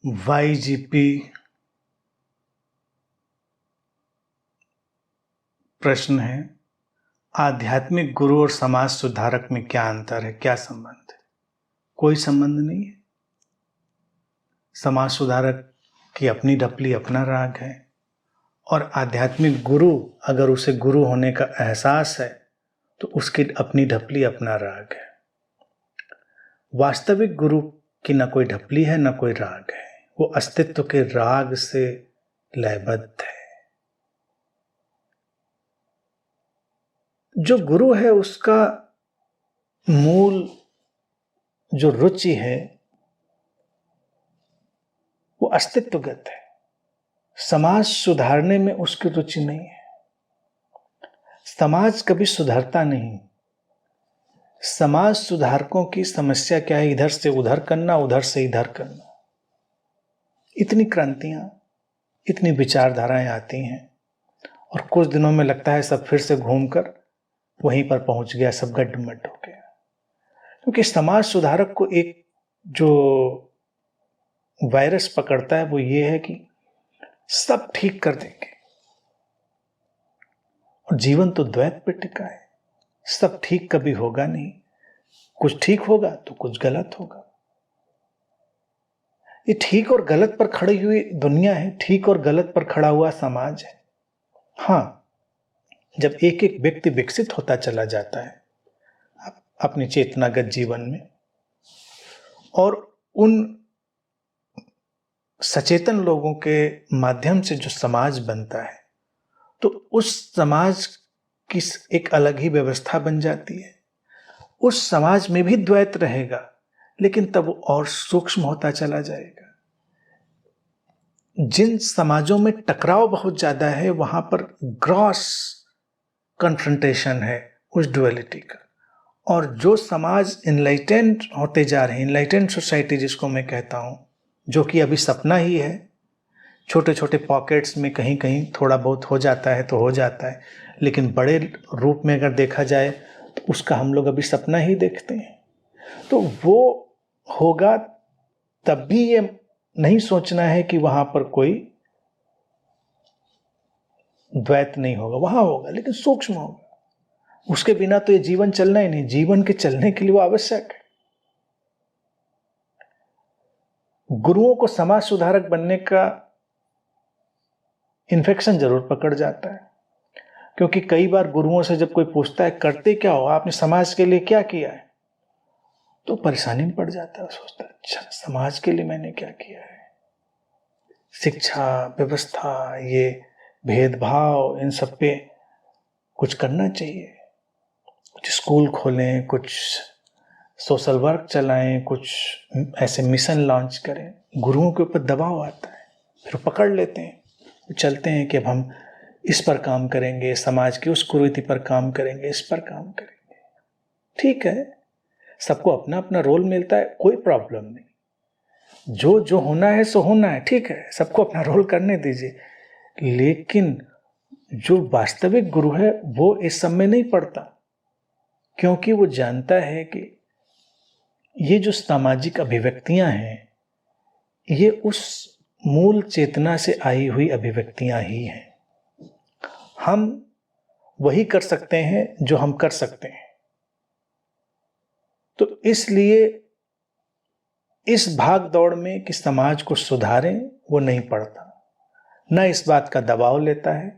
YGP प्रश्न है, आध्यात्मिक गुरु और समाज सुधारक में क्या अंतर है, क्या संबंध है? कोई संबंध नहीं है। समाज सुधारक की अपनी ढपली, अपना राग है, और आध्यात्मिक गुरु अगर उसे गुरु होने का एहसास है तो उसकी अपनी ढपली, अपना राग है। वास्तविक गुरु की ना कोई ढपली है ना कोई राग है, वो अस्तित्व के राग से लयबद्ध है। जो गुरु है उसका मूल जो रुचि है वो अस्तित्वगत है। समाज सुधारने में उसकी रुचि नहीं है। समाज कभी सुधरता नहीं। समाज सुधारकों की समस्या क्या है? इधर से उधर करना, उधर से इधर करना। इतनी क्रांतियां, इतनी विचारधाराएं आती हैं और कुछ दिनों में लगता है सब फिर से घूमकर वहीं पर पहुंच गया, सब गड्ढमड्ढ हो गया। क्योंकि समाज सुधारक को एक जो वायरस पकड़ता है वो ये है कि सब ठीक कर देंगे, और जीवन तो द्वैत पे टिका है। सब ठीक कभी होगा नहीं, कुछ ठीक होगा तो कुछ गलत होगा। ये ठीक और गलत पर खड़ी हुई दुनिया है, ठीक और गलत पर खड़ा हुआ समाज है। हाँ, जब एक एक व्यक्ति विकसित होता चला जाता है अपनी चेतनागत जीवन में, और उन सचेतन लोगों के माध्यम से जो समाज बनता है, तो उस समाज की एक अलग ही व्यवस्था बन जाती है। उस समाज में भी द्वैत रहेगा, लेकिन तब वो और सूक्ष्म होता चला जाएगा। जिन समाजों में टकराव बहुत ज्यादा है वहां पर ग्रॉस कन्फ्रंटेशन है उस डुअलिटी का। और जो समाज इनलाइटेंड होते जा रहे हैं, इनलाइटेंड सोसाइटी जिसको मैं कहता हूं, जो कि अभी सपना ही है, छोटे छोटे पॉकेट्स में कहीं कहीं थोड़ा बहुत हो जाता है तो हो जाता है, लेकिन बड़े रूप में अगर देखा जाए तो उसका हम लोग अभी सपना ही देखते हैं। तो वो होगा तब भी ये नहीं सोचना है कि वहां पर कोई द्वैत नहीं होगा, वहां होगा लेकिन सूक्ष्म होगा। उसके बिना तो ये जीवन चलना ही नहीं। जीवन के चलने के लिए वो आवश्यक है। गुरुओं को समाज सुधारक बनने का इन्फेक्शन जरूर पकड़ जाता है, क्योंकि कई बार गुरुओं से जब कोई पूछता है करते क्या हो, आपने समाज के लिए क्या किया है, तो परेशानी में पड़ जाता है। सोचता है अच्छा समाज के लिए मैंने क्या किया है। शिक्षा व्यवस्था, ये भेदभाव, इन सब पे कुछ करना चाहिए। कुछ स्कूल खोलें, कुछ सोशल वर्क चलाएं, कुछ ऐसे मिशन लॉन्च करें। गुरुओं के ऊपर दबाव आता है, फिर पकड़ लेते हैं, चलते हैं कि अब हम इस पर काम करेंगे, समाज की उस कुरीति पर काम करेंगे, इस पर काम करेंगे। ठीक है, सबको अपना अपना रोल मिलता है, कोई प्रॉब्लम नहीं। जो जो होना है सो होना है, ठीक है, सबको अपना रोल करने दीजिए। लेकिन जो वास्तविक गुरु है वो इस सब में नहीं पड़ता, क्योंकि वो जानता है कि ये जो सामाजिक अभिव्यक्तियां हैं ये उस मूल चेतना से आई हुई अभिव्यक्तियां ही हैं। हम वही कर सकते हैं जो हम कर सकते हैं। तो इसलिए इस भाग दौड़ में कि समाज को सुधारें वो नहीं पड़ता, न इस बात का दबाव लेता है,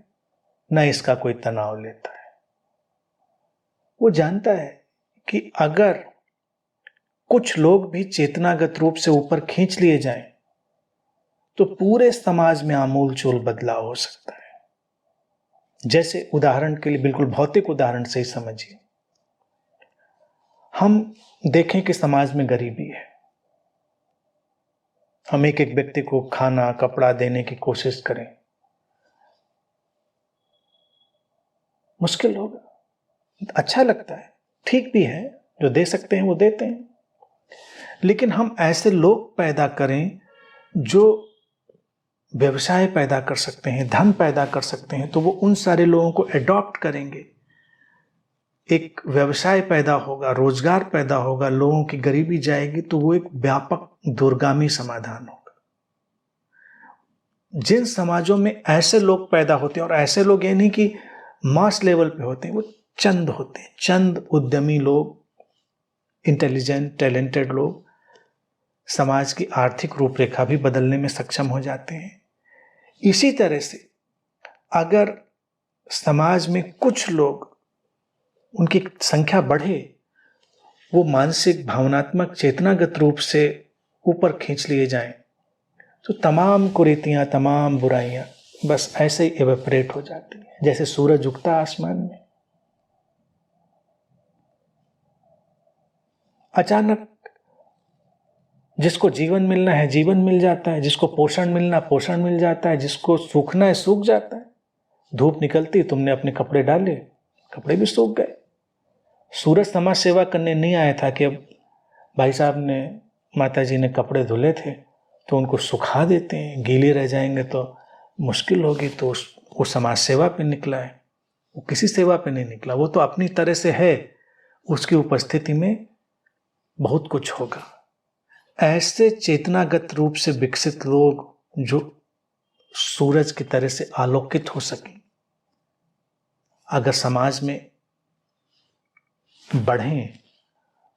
न इसका कोई तनाव लेता है। वो जानता है कि अगर कुछ लोग भी चेतनागत रूप से ऊपर खींच लिए जाएं तो पूरे समाज में आमूलचूल बदलाव हो सकता है। जैसे उदाहरण के लिए, बिल्कुल भौतिक उदाहरण से ही समझिए, हम देखें कि समाज में गरीबी है, हम एक एक व्यक्ति को खाना कपड़ा देने की कोशिश करें, मुश्किल होगा। अच्छा लगता है, ठीक भी है, जो दे सकते हैं वो देते हैं, लेकिन हम ऐसे लोग पैदा करें जो व्यवसाय पैदा कर सकते हैं, धन पैदा कर सकते हैं, तो वो उन सारे लोगों को एडॉप्ट करेंगे। एक व्यवसाय पैदा होगा, रोजगार पैदा होगा, लोगों की गरीबी जाएगी, तो वो एक व्यापक दूरगामी समाधान होगा। जिन समाजों में ऐसे लोग पैदा होते हैं, और ऐसे लोग ये नहीं कि मास लेवल पे होते हैं, वो चंद होते हैं, चंद उद्यमी लोग, इंटेलिजेंट टैलेंटेड लोग समाज की आर्थिक रूपरेखा भी बदलने में सक्षम हो जाते हैं। इसी तरह से अगर समाज में कुछ लोग, उनकी संख्या बढ़े, वो मानसिक भावनात्मक चेतनागत रूप से ऊपर खींच लिए जाएं, तो तमाम कुरीतियां, तमाम बुराइयां बस ऐसे ही एवेपरेट हो जाती हैं, जैसे सूरज उगता आसमान में, अचानक जिसको जीवन मिलना है जीवन मिल जाता है, जिसको पोषण मिलना पोषण मिल जाता है, जिसको सूखना है सूख जाता है। धूप निकलती, तुमने अपने कपड़े डाले, कपड़े भी सूख गए। सूरज समाज सेवा करने नहीं आया था कि अब भाई साहब ने, माता जी ने कपड़े धुले थे तो उनको सुखा देते हैं, गीले रह जाएंगे तो मुश्किल होगी, तो वो समाज सेवा पे निकला है। वो किसी सेवा पे नहीं निकला, वो तो अपनी तरह से है, उसकी उपस्थिति में बहुत कुछ होगा। ऐसे चेतनागत रूप से विकसित लोग जो सूरज की तरह से आलोकित हो सके, अगर समाज में बढ़ें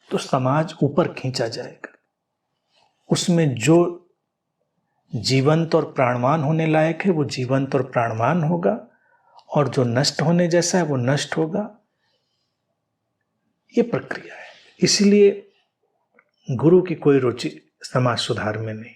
तो समाज ऊपर खींचा जाएगा। उसमें जो जीवंत और प्राणवान होने लायक है वो जीवंत और प्राणवान होगा, और जो नष्ट होने जैसा है वो नष्ट होगा। ये प्रक्रिया है। इसलिए गुरु की कोई रुचि समाज सुधार में नहीं।